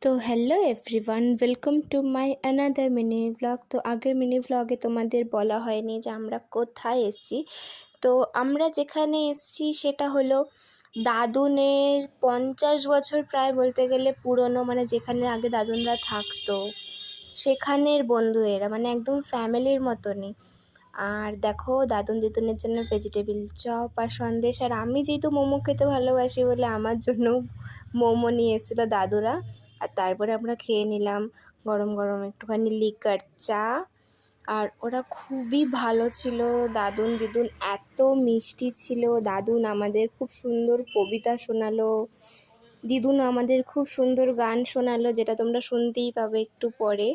তো hello everyone, welcome to my another mini vlog. তো আগের মিনি ভ্লগে তোমাদের বলা হয়নি যে আমরা কোথায় এসেছি। তো আমরা যেখানে এসেছি সেটা হলো দাদুনের 50 বছর প্রায় বলতে গেলে পুরনো, মানে যেখানে আগে দাদুনরা থাকতো সেখানের বন্ধু এরা, মানে একদম ফ্যামিলির মতনই। আর দেখো দাদুন দিদুনের জন্য ভেজিটেবিল চপ আর সন্দেশ, আর আমি যেহেতু মোমো খেতে ভালোবাসি বলে আমার জন্য মোমো নিয়ে এসেছিলো দাদুরা। আর তারপরে আমরা খেয়ে নিলাম গরম গরম একটুখানি লিকার চা। আর ওরা খুবই ভালো ছিল, দাদুন দিদুন এত মিষ্টি ছিল। দাদুন আমাদের খুব সুন্দর কবিতা শোনালো, দিদুন আমাদের খুব সুন্দর গান শোনালো, যেটা তোমরা শুনতেই পাবে একটু পরে।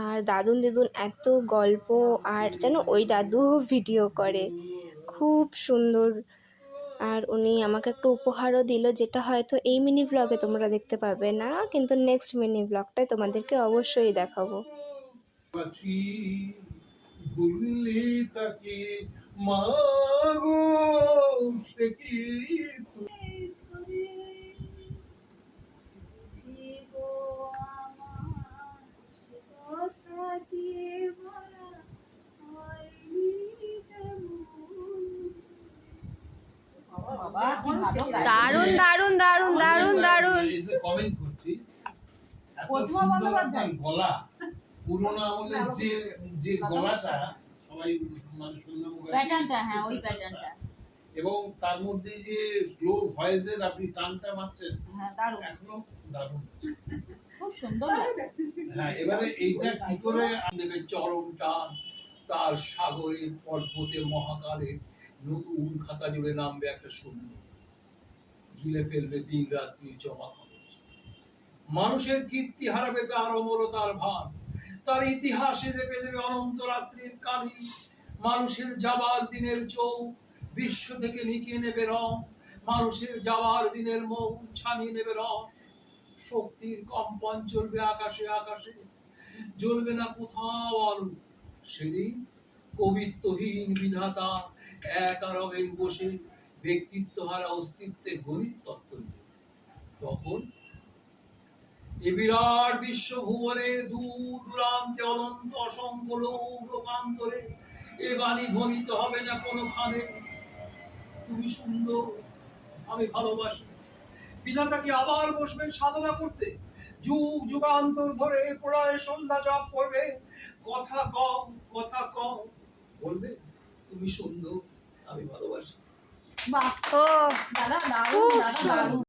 আর দাদুন দিদুন এত গল্প, আর যেন ওই দাদুও ভিডিও করে, খুব সুন্দর। আর উনি আমাকে একটা উপহারও দিল, যেটা হয়তো এই মিনি ব্লগে তোমরা দেখতে পাবে না, কিন্তু নেক্সট মিনি ব্লগটায় তোমাদেরকে অবশ্যই দেখাবো। দারুণ দারুণ দারুণ দারুণ দারুণ কমেন্ট করছি। গলা পুরোনো আমলের যে গলাটা সবাই মানে সুন্দর প্যাটার্নটা, হ্যাঁ ওই প্যাটার্নটা, এবং তার মধ্যে যে স্লো ভয়েসের আপনি টানটা মারছেন, হ্যাঁ দারুণ, এখনো দারুণ, খুব সুন্দর লাগে। হ্যাঁ এবারে এইটা কি করে দেবে চরম টান, তার সাগরের পর্বতের মহাকালে নতুন খাতা জুড়ে নামবে একটা শূন্য, গিলে ফেলবে দিন রাত্রির জমা খরচ। মানুষের কীর্তি হারাবে তার অমরতার ভান, তার ইতিহাসে রেপে দেবে অনন্ত রাত্রির কালি। মানুষের যাবার দিনের চোখ বিশ্ব থেকে নিকিয়ে নেবে রং, মানুষের যাবার দিনের মৌ ছানিয়ে নেবে রং। শক্তির কম্পন চলবে আকাশে আকাশে, জ্বলবে না কোথাও আলো। সেদিন কবিত্বহীন বিধাতা এক আরবের বসে ব্যক্তিত্ব হারা অস্তিত্বে গণিত তত্ত্ব নিয়ে। তখন এ বিরাট বিশ্বভুবনে দূর দূরান্তে অনন্ত অসংখ্য লোক লোকান্তরে এ বাণী ধ্বনিত হবে না কোনোখানে, তুমি সুন্দর, আমি ভালোবাসি। বিধাতাকে আবার বসবেন সাধনা করতে, যুগ যুগান্তর ধরে প্রলয় সন্ধ্যা জপ করবে। কথা কম কথা কম বলবে, তুমি সুন্দর, আমি ভালোবাসি। বাহ, ও দাদা দারুণ, দাদা দারুণ।